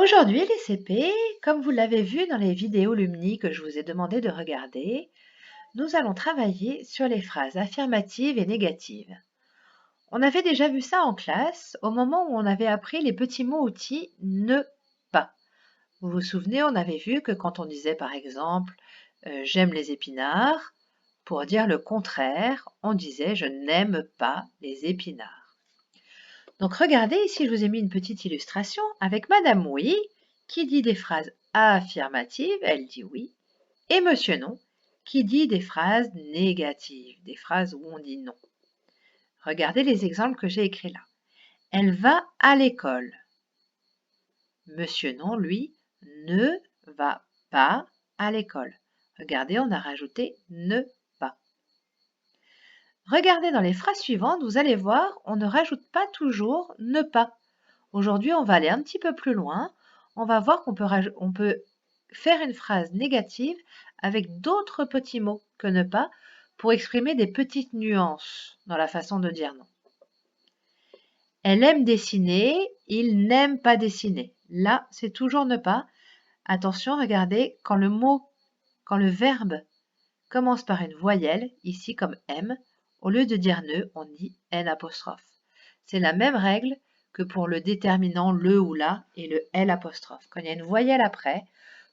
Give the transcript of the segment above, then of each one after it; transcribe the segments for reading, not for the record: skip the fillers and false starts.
Aujourd'hui, les CP, comme vous l'avez vu dans les vidéos Lumni que je vous ai demandé de regarder, nous allons travailler sur les phrases affirmatives et négatives. On avait déjà vu ça en classe au moment où on avait appris les petits mots outils ne pas. Vous vous souvenez, on avait vu que quand on disait par exemple j'aime les épinards, pour dire le contraire, on disait je n'aime pas les épinards. Donc regardez, ici je vous ai mis une petite illustration avec Madame Oui qui dit des phrases affirmatives, elle dit oui, et Monsieur Non qui dit des phrases négatives, des phrases où on dit non. Regardez les exemples que j'ai écrits là. Elle va à l'école. Monsieur Non, lui, ne va pas à l'école. Regardez, on a rajouté ne pas. Regardez dans les phrases suivantes, vous allez voir, on ne rajoute pas toujours ne pas. Aujourd'hui, on va aller un petit peu plus loin. On va voir qu'on peut faire une phrase négative avec d'autres petits mots que ne pas pour exprimer des petites nuances dans la façon de dire non. Elle aime dessiner, il n'aime pas dessiner. Là, c'est toujours ne pas. Attention, regardez, quand le verbe commence par une voyelle, ici comme aime, au lieu de dire ne, on dit n'. C'est la même règle que pour le déterminant le ou la et le l'. Quand il y a une voyelle après,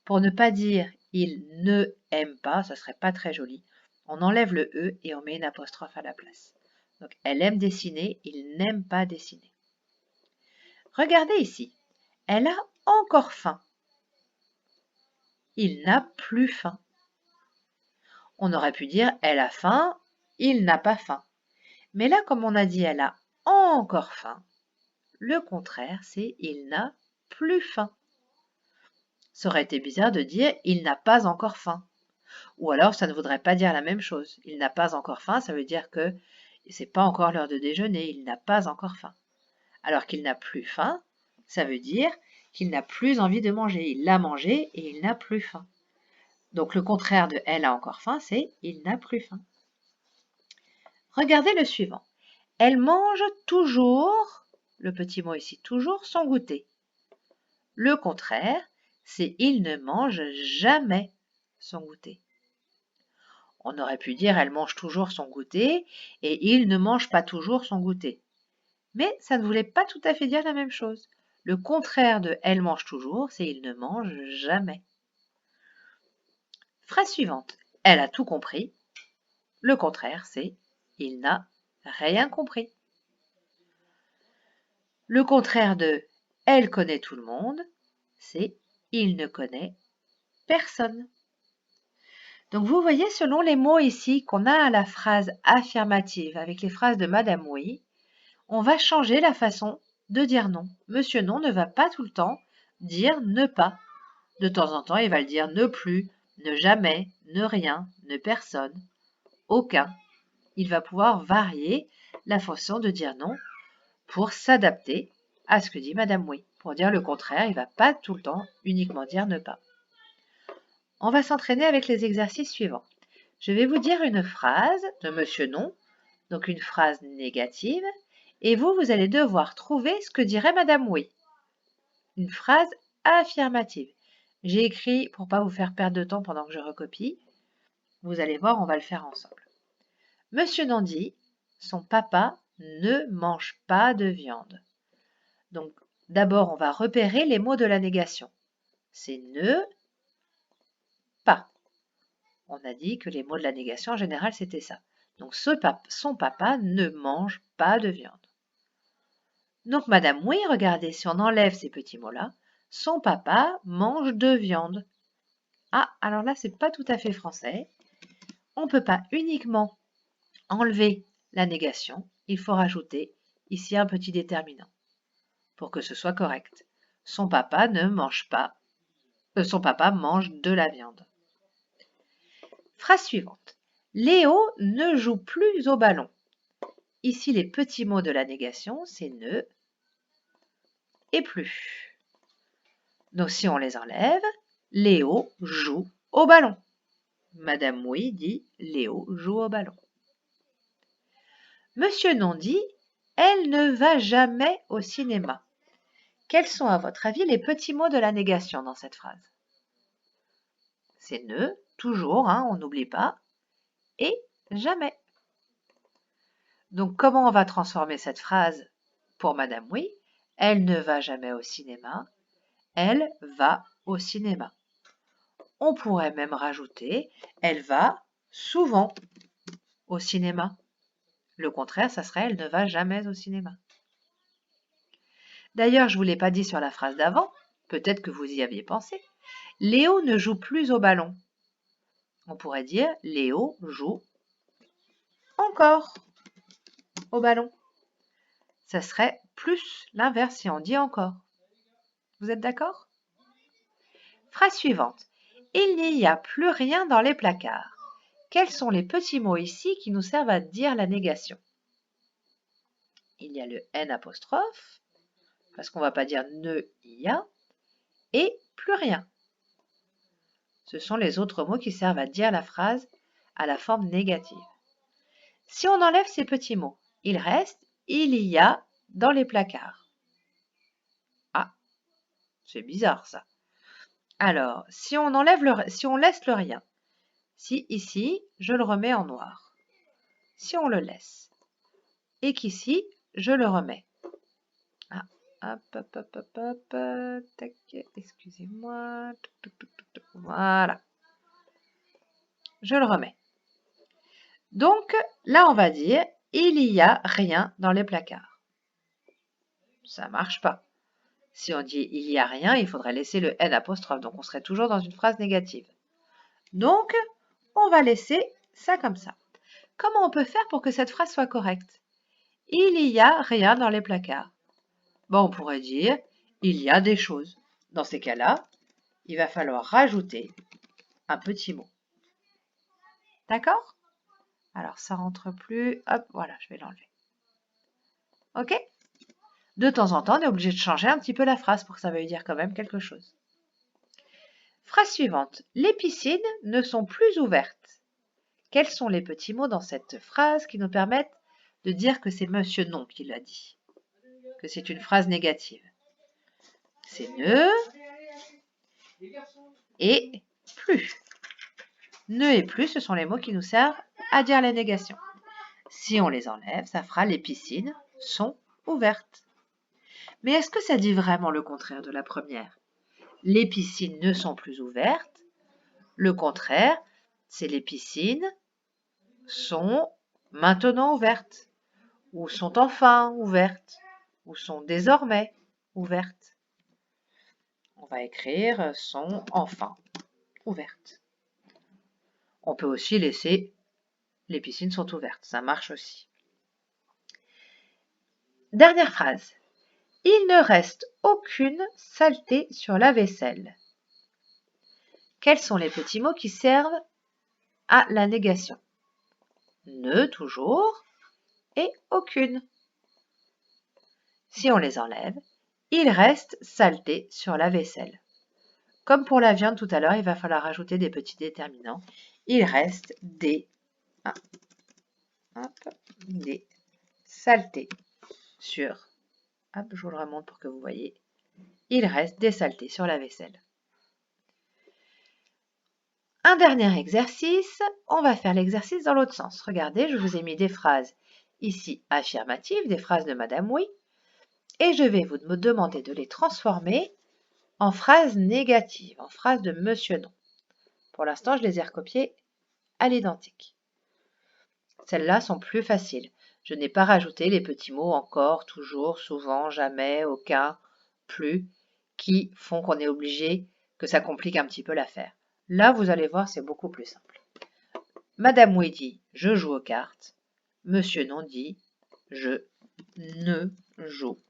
pour ne pas dire il ne aime pas, ça serait pas très joli, on enlève le e et on met une apostrophe à la place. Donc elle aime dessiner, il n'aime pas dessiner. Regardez ici, elle a encore faim. Il n'a plus faim. On aurait pu dire elle a faim, il n'a pas faim. Mais là, comme on a dit elle a encore faim, le contraire, c'est il n'a plus faim. Ça aurait été bizarre de dire il n'a pas encore faim. Ou alors, ça ne voudrait pas dire la même chose. Il n'a pas encore faim, ça veut dire que c'est pas encore l'heure de déjeuner, il n'a pas encore faim. Alors qu'il n'a plus faim, ça veut dire qu'il n'a plus envie de manger. Il l'a mangé et il n'a plus faim. Donc le contraire de elle a encore faim, c'est il n'a plus faim. Regardez le suivant. Elle mange toujours, le petit mot ici, toujours son goûter. Le contraire, c'est il ne mange jamais son goûter. On aurait pu dire elle mange toujours son goûter et il ne mange pas toujours son goûter. Mais ça ne voulait pas tout à fait dire la même chose. Le contraire de elle mange toujours, c'est il ne mange jamais. Phrase suivante. Elle a tout compris. Le contraire, c'est il n'a rien compris. Le contraire de elle connaît tout le monde, c'est il ne connaît personne. Donc vous voyez, selon les mots ici qu'on a à la phrase affirmative avec les phrases de Madame Oui, on va changer la façon de dire non. Monsieur Non ne va pas tout le temps dire ne pas. De temps en temps, il va le dire ne plus, ne jamais, ne rien, ne personne, aucun. Il va pouvoir varier la façon de dire non pour s'adapter à ce que dit Madame Oui. Pour dire le contraire, il ne va pas tout le temps uniquement dire ne pas. On va s'entraîner avec les exercices suivants. Je vais vous dire une phrase de Monsieur Non, donc une phrase négative, et vous allez devoir trouver ce que dirait Madame Oui. Une phrase affirmative. J'ai écrit pour ne pas vous faire perdre de temps pendant que je recopie. Vous allez voir, on va le faire ensemble. Monsieur Non dit, son papa ne mange pas de viande. Donc, d'abord, on va repérer les mots de la négation. C'est ne, pas. On a dit que les mots de la négation, en général, c'était ça. Donc, son papa ne mange pas de viande. Donc, Madame Oui, regardez, si on enlève ces petits mots-là, son papa mange de viande. Ah, alors là, c'est pas tout à fait français. On ne peut pas uniquement enlever la négation, il faut rajouter ici un petit déterminant pour que ce soit correct. Son papa ne mange pas, son papa mange de la viande. Phrase suivante. Léo ne joue plus au ballon. Ici, les petits mots de la négation, c'est ne et plus. Donc, si on les enlève, Léo joue au ballon. Madame Oui dit Léo joue au ballon. Monsieur Non dit elle ne va jamais au cinéma. Quels sont à votre avis les petits mots de la négation dans cette phrase? C'est ne, toujours, hein, on n'oublie pas, et jamais. Donc comment on va transformer cette phrase pour Madame Oui? Elle ne va jamais au cinéma, elle va au cinéma. On pourrait même rajouter, elle va souvent au cinéma. Le contraire, ça serait, elle ne va jamais au cinéma. D'ailleurs, je ne vous l'ai pas dit sur la phrase d'avant, peut-être que vous y aviez pensé. Léo ne joue plus au ballon. On pourrait dire, Léo joue encore au ballon. Ça serait plus l'inverse si on dit encore. Vous êtes d'accord? Phrase suivante. Il n'y a plus rien dans les placards. Quels sont les petits mots ici qui nous servent à dire la négation? Il y a le N apostrophe, parce qu'on ne va pas dire ne y a, et plus rien. Ce sont les autres mots qui servent à dire la phrase à la forme négative. Si on enlève ces petits mots, il reste il y a dans les placards. Ah, c'est bizarre ça. Alors, si on laisse le rien, si ici, je le remets en noir, si on le laisse, et qu'ici, je le remets. Ah, hop, tac, excusez-moi. Voilà. Je le remets. Donc, là, on va dire, il n'y a rien dans les placards. Ça ne marche pas. Si on dit il n'y a rien, il faudrait laisser le N apostrophe. Donc, on serait toujours dans une phrase négative. Donc, on va laisser ça comme ça. Comment on peut faire pour que cette phrase soit correcte? Il n'y a rien dans les placards. Bon, on pourrait dire il y a des choses. Dans ces cas-là, il va falloir rajouter un petit mot. D'accord? Alors, ça rentre plus. Hop, voilà, je vais l'enlever. OK? De temps en temps, on est obligé de changer un petit peu la phrase pour que ça veuille dire quand même quelque chose. Phrase suivante. Les piscines ne sont plus ouvertes. Quels sont les petits mots dans cette phrase qui nous permettent de dire que c'est Monsieur Non qui l'a dit, que c'est une phrase négative? C'est ne et plus. Ne et plus, ce sont les mots qui nous servent à dire la négation. Si on les enlève, ça fera les piscines sont ouvertes. Mais est-ce que ça dit vraiment le contraire de la première? Les piscines ne sont plus ouvertes. Le contraire, c'est les piscines sont maintenant ouvertes, ou sont enfin ouvertes, ou sont désormais ouvertes. On va écrire sont enfin ouvertes. On peut aussi laisser les piscines sont ouvertes, ça marche aussi. Dernière phrase. Il ne reste aucune saleté sur la vaisselle. Quels sont les petits mots qui servent à la négation? Ne toujours et aucune. Si on les enlève, il reste saleté sur la vaisselle. Comme pour la viande tout à l'heure, il va falloir rajouter des petits déterminants. Il reste des saletés sur. Hop, je vous le remonte pour que vous voyez. Il reste des saletés sur la vaisselle. Un dernier exercice, on va faire l'exercice dans l'autre sens. Regardez, je vous ai mis des phrases ici affirmatives, des phrases de Madame Oui, et je vais vous demander de les transformer en phrases négatives, en phrases de Monsieur Non. Pour l'instant, je les ai recopiées à l'identique. Celles-là sont plus faciles. Je n'ai pas rajouté les petits mots encore, toujours, souvent, jamais, aucun, plus, qui font qu'on est obligé, que ça complique un petit peu l'affaire. Là, vous allez voir, c'est beaucoup plus simple. Madame Oui dit « Je joue aux cartes ». Monsieur Non dit « Je ne joue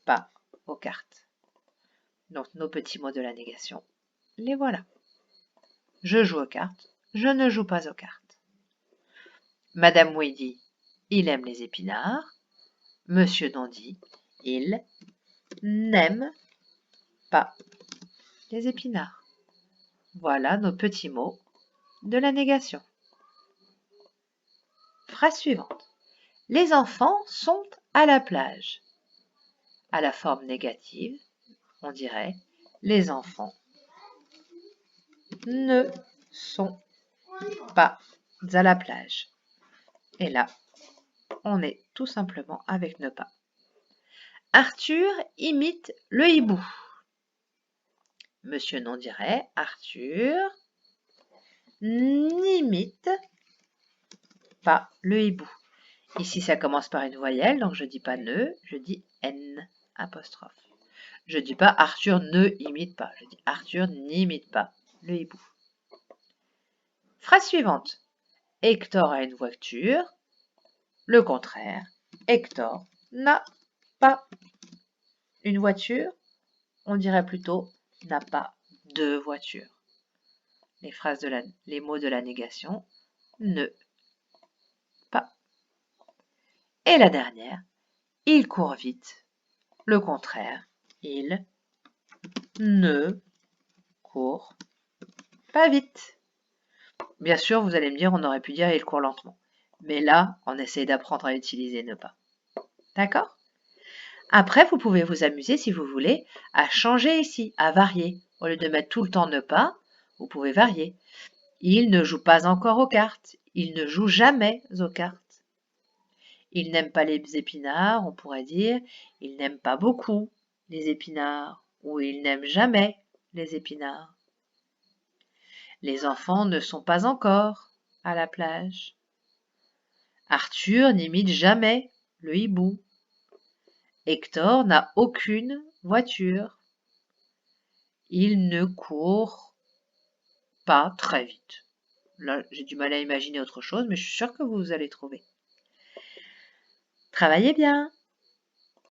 pas aux cartes ». Donc, nos petits mots de la négation, les voilà. Je joue aux cartes, je ne joue pas aux cartes. Madame Oui dit « Il aime les épinards ». Monsieur Non dit « Il n'aime pas les épinards ». Voilà nos petits mots de la négation. Phrase suivante. Les enfants sont à la plage. À la forme négative, on dirait les enfants ne sont pas à la plage. Et là, on est tout simplement avec ne pas. Arthur imite le hibou. Monsieur Non dirait Arthur n'imite pas le hibou. Ici, ça commence par une voyelle, donc je dis pas ne, je dis n apostrophe. Je dis pas Arthur ne imite pas, je dis Arthur n'imite pas le hibou. Phrase suivante. Hector a une voiture. Le contraire, Hector n'a pas une voiture. On dirait plutôt n'a pas de voiture. Les mots de la négation, ne, pas. Et la dernière, il court vite. Le contraire, il ne court pas vite. Bien sûr, vous allez me dire, on aurait pu dire il court lentement. Mais là, on essaie d'apprendre à utiliser ne pas. D'accord? Après, vous pouvez vous amuser, si vous voulez, à changer ici, à varier. Au lieu de mettre tout le temps ne pas, vous pouvez varier. Il ne joue pas encore aux cartes. Il ne joue jamais aux cartes. Il n'aime pas les épinards, on pourrait dire. Il n'aime pas beaucoup les épinards. Ou il n'aime jamais les épinards. Les enfants ne sont pas encore à la plage. Arthur n'imite jamais le hibou. Hector n'a aucune voiture. Il ne court pas très vite. Là, j'ai du mal à imaginer autre chose, mais je suis sûre que vous allez trouver. Travaillez bien!